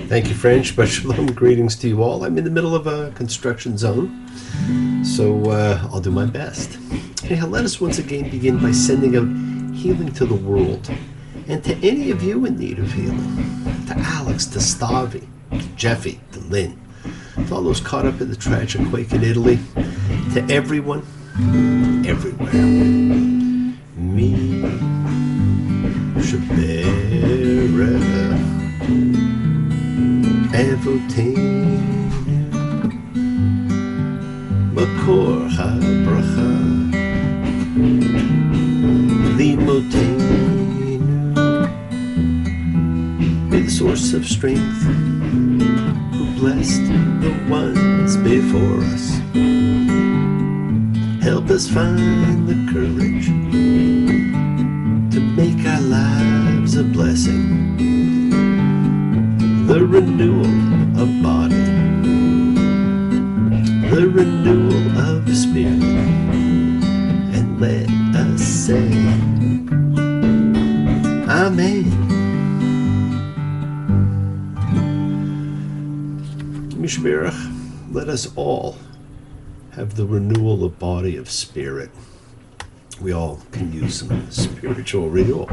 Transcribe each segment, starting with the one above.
Thank you, French. But shalom, greetings to you all. I'm in the middle of a construction zone, so I'll do my best. Anyhow, let us once again begin by sending out healing to the world, and to any of you in need of healing. To Alex, to Stavi, to Jeffy, to Lynn, to all those caught up in the tragic quake in Italy, to everyone, everywhere. Me, Shabera, Evotain, Makor HaBracha, Limotain. May the source of strength, who blessed the ones before us, help us find the courage to make our lives a blessing. The renewal of body, the renewal of spirit, and let us say, Amen. Mishberach, let us all have the renewal of body, of spirit. We all can use some spiritual renewal.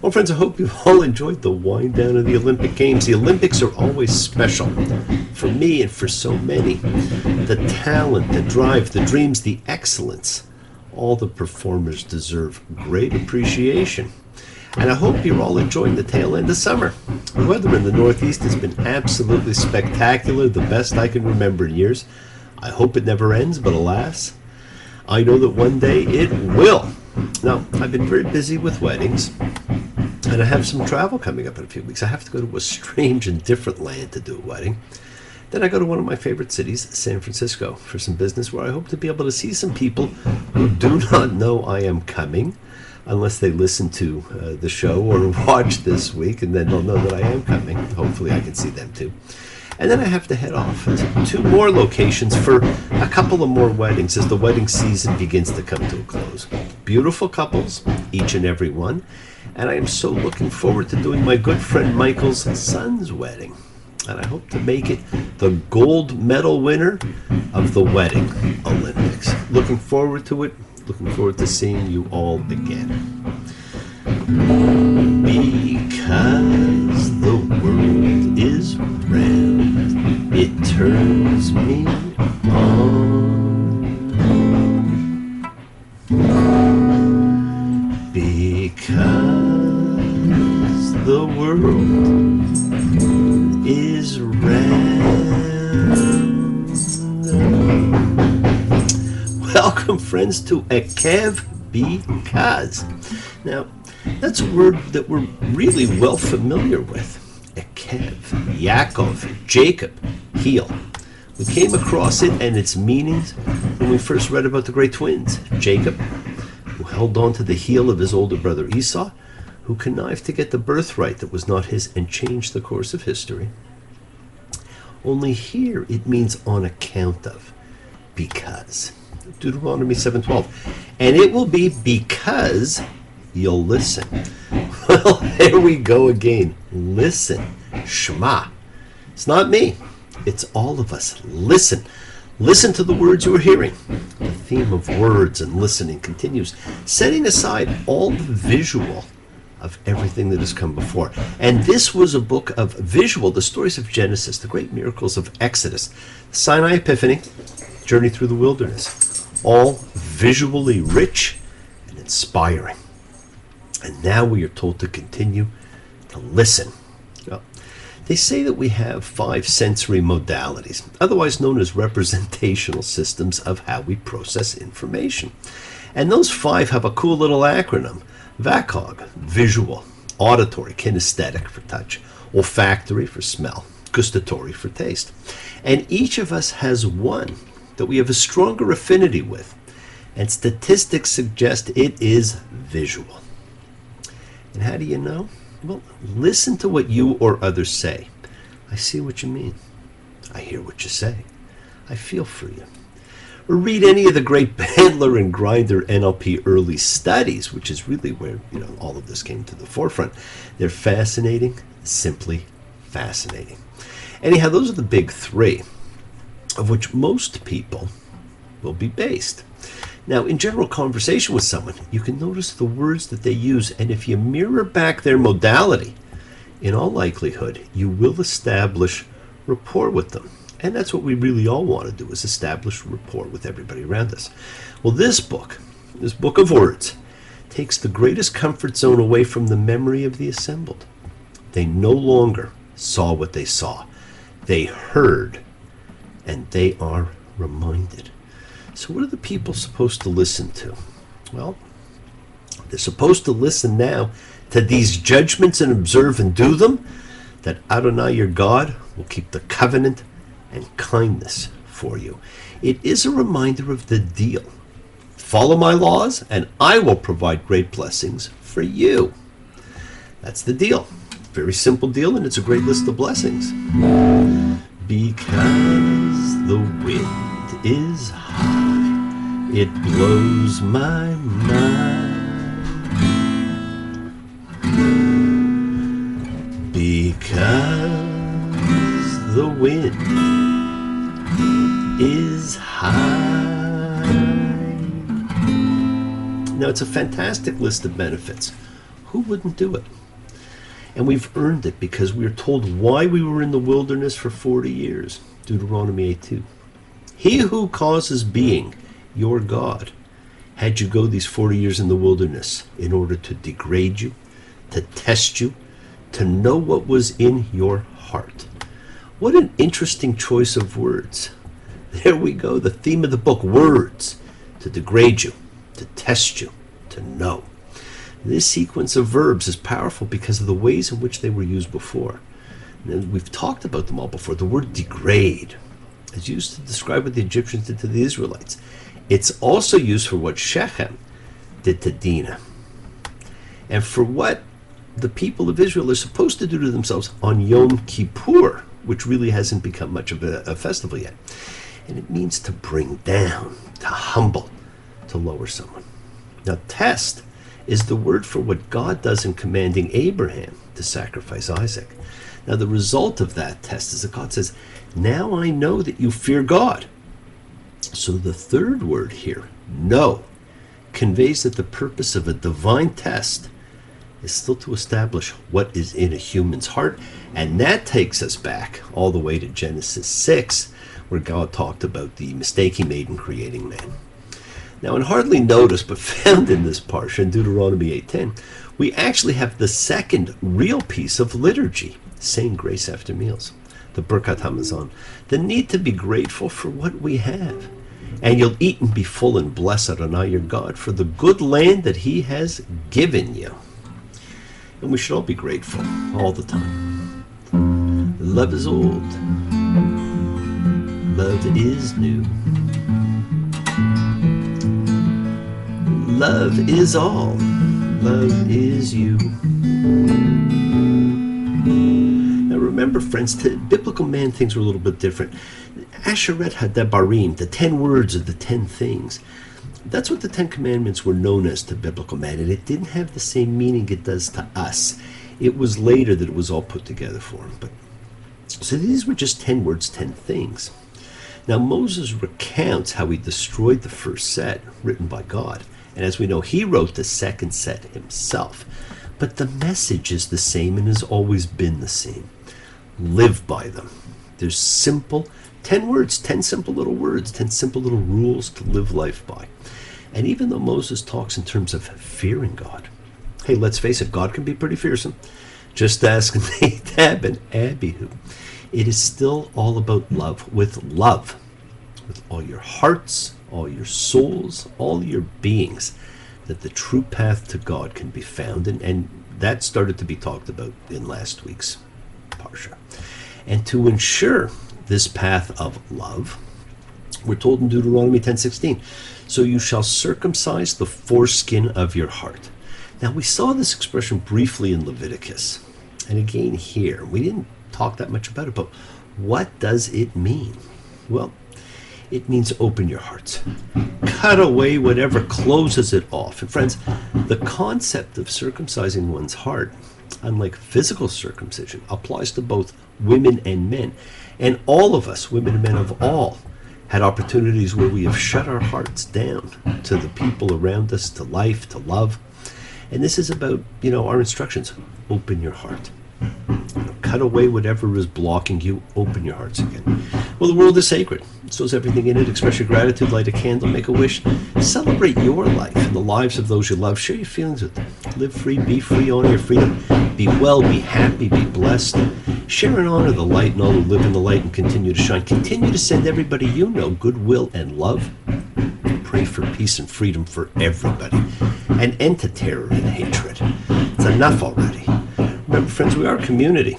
Well, friends, I hope you've all enjoyed the wind down of the Olympic Games. The Olympics are always special for me and for so many. The talent, the drive, the dreams, the excellence, all the performers deserve great appreciation. And I hope you're all enjoying the tail end of summer. The weather in the Northeast has been absolutely spectacular, the best I can remember in years. I hope it never ends, but alas, I know that one day it will. Now, I've been very busy with weddings, and I have some travel coming up in a few weeks. I have to go to a strange and different land to do a wedding. Then I go to one of my favorite cities, San Francisco, for some business where I hope to be able to see some people who do not know I am coming, unless they listen to the show or watch this week, and then they'll know that I am coming. Hopefully I can see them too. And then I have to head off to 2 more locations for a couple of more weddings as the wedding season begins to come to a close. Beautiful couples, each and every one. And I am so looking forward to doing my good friend Michael's son's wedding. And I hope to make it the gold medal winner of the Wedding Olympics. Looking forward to it. Looking forward to seeing you all again. Because the world is round, it turns me on. Because the world is round. Welcome, friends, to Ekev Because. Now, that's a word that we're really well familiar with. Ekev, Yaakov, Jacob, heel. We came across it and its meanings when we first read about the great twins. Jacob, who held on to the heel of his older brother Esau, who connived to get the birthright that was not his and changed the course of history. Only here it means on account of, because. Deuteronomy 7:12. And it will be because you'll listen. Well, there we go again. Listen. Shema. It's not me. It's all of us. Listen. Listen to the words you are hearing. The theme of words and listening continues, setting aside all the visual of everything that has come before. And this was a book of visual, the stories of Genesis, the great miracles of Exodus, Sinai Epiphany, journey through the wilderness, all visually rich and inspiring. And now we are told to continue to listen. Well, they say that we have 5 sensory modalities, otherwise known as representational systems of how we process information. And those 5 have a cool little acronym. VACOG, visual, auditory, kinesthetic for touch, olfactory for smell, gustatory for taste. And each of us has one that we have a stronger affinity with, and statistics suggest it is visual. And how do you know? Well, listen to what you or others say. I see what you mean. I hear what you say. I feel for you. Or read any of the great Bandler and Grinder NLP early studies, which is really where all of this came to the forefront. They're fascinating, simply fascinating. Anyhow, those are the big three, of which most people will be based. Now, in general conversation with someone, you can notice the words that they use, and if you mirror back their modality, in all likelihood, you will establish rapport with them. And that's what we really all want to do, is establish rapport with everybody around us. Well, this book of words, takes the greatest comfort zone away from the memory of the assembled. They no longer saw what they saw. They heard, and they are reminded. So what are the people supposed to listen to? Well, they're supposed to listen now to these judgments and observe and do them, that Adonai your God will keep the covenant and kindness for you. It is a reminder of the deal. Follow my laws, and I will provide great blessings for you. That's the deal. Very simple deal, and it's a great list of blessings. Because the wind is high, it blows my mind. Because the wind is high. Now, it's a fantastic list of benefits. Who wouldn't do it? And we've earned it because we are told why we were in the wilderness for 40 years. Deuteronomy 8:2. He who causes being, your God, had you go these 40 years in the wilderness in order to degrade you, to test you, to know what was in your heart. What an interesting choice of words. There we go, the theme of the book, words, to degrade you, to test you, to know. This sequence of verbs is powerful because of the ways in which they were used before. And we've talked about them all before. The word degrade is used to describe what the Egyptians did to the Israelites. It's also used for what Shechem did to Dinah, and for what the people of Israel are supposed to do to themselves on Yom Kippur, which really hasn't become much of a festival yet. And it means to bring down, to humble, to lower someone. Now, test is the word for what God does in commanding Abraham to sacrifice Isaac. Now, the result of that test is that God says, now I know that you fear God. So the third word here, know, conveys that the purpose of a divine test is still to establish what is in a human's heart. And that takes us back all the way to Genesis 6, where God talked about the mistake he made in creating man. Now, and hardly noticed, but found in this parsha, in Deuteronomy 8:10, we actually have the second real piece of liturgy, saying grace after meals, the Birkat Hamazon, the need to be grateful for what we have. And you'll eat and be full and bless Adonai your God for the good land that he has given you. And we should all be grateful all the time. Love is old. Love is new. Love is all. Love is you. Now remember, friends, biblical man things were a little bit different. Asheret Hadabarim, the 10 words of the 10 things. That's what the 10 Commandments were known as to biblical man, and it didn't have the same meaning it does to us. It was later that it was all put together for him. So these were just 10 words, 10 things. Now Moses recounts how he destroyed the first set written by God. And as we know, he wrote the second set himself. But the message is the same and has always been the same. Live by them. There's simple 10 words, 10 simple little words, 10 simple little rules to live life by. And even though Moses talks in terms of fearing God, hey, let's face it, God can be pretty fearsome. Just ask Nadab and Abihu. It is still all about love, with all your hearts, all your souls, all your beings, that the true path to God can be found. And that started to be talked about in last week's Parsha. And to ensure this path of love, we're told in Deuteronomy 10:16, so you shall circumcise the foreskin of your heart. Now, we saw this expression briefly in Leviticus, and again here. We didn't talk that much about it, but what does it mean? Well, it means open your hearts. Cut away whatever closes it off. And friends, the concept of circumcising one's heart unlike physical circumcision, applies to both women and men. And all of us, women and men of all, had opportunities where we have shut our hearts down to the people around us, to life, to love. And this is about, our instructions. Open your heart. Cut away whatever is blocking you. Open your hearts again. Well, the world is sacred. So is everything in it. Express your gratitude, light a candle, make a wish. Celebrate your life and the lives of those you love. Share your feelings with them. Live free, honor your freedom. Be well, be happy, be blessed. Share and honor the light and all who live in the light and continue to shine. Continue to send everybody you know goodwill and love. Pray for peace and freedom for everybody. An end to terror and hatred. It's enough already. Remember, friends, we are a community.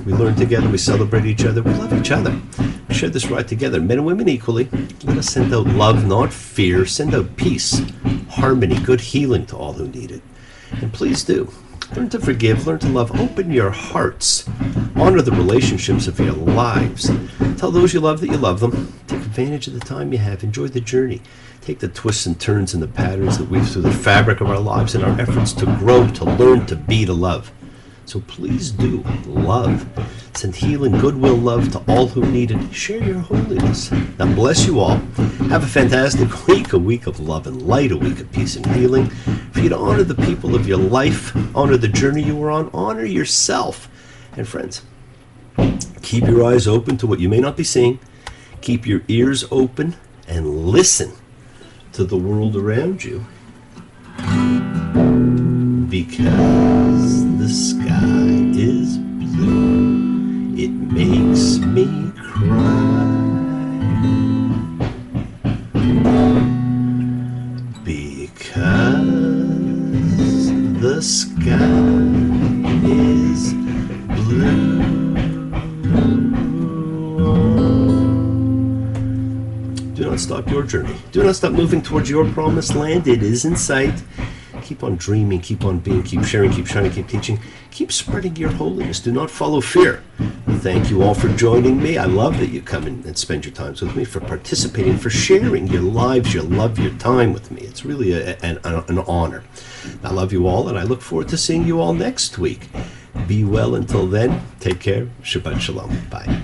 We learn together, we celebrate each other, we love each other. We share this ride together, men and women equally. Let us send out love, not fear. Send out peace, harmony, good healing to all who need it. And please do. Learn to forgive, learn to love, open your hearts. Honor the relationships of your lives. Tell those you love that you love them. Take advantage of the time you have. Enjoy the journey. Take the twists and turns and the patterns that weave through the fabric of our lives in our efforts to grow, to learn, to be, to love. So please do love. Send healing, goodwill, love to all who need it. Share your holiness. Now bless you all. Have a fantastic week, a week of love and light, a week of peace and healing. For you to honor the people of your life, honor the journey you were on, honor yourself. And friends, keep your eyes open to what you may not be seeing. Keep your ears open and listen to the world around you. Because the sky is blue, it makes me cry. Because the sky is blue. Do not stop your journey. Do not stop moving towards your promised land. It is in sight. Keep on dreaming, keep on being, keep sharing, keep shining, keep teaching, keep spreading your holiness. Do not follow fear. Thank you all for joining me. I love that you come in and spend your time with me, for participating, for sharing your lives, your love, your time with me. It's really an honor. I love you all, and I look forward to seeing you all next week. Be well until then. Take care. Shabbat Shalom. Bye.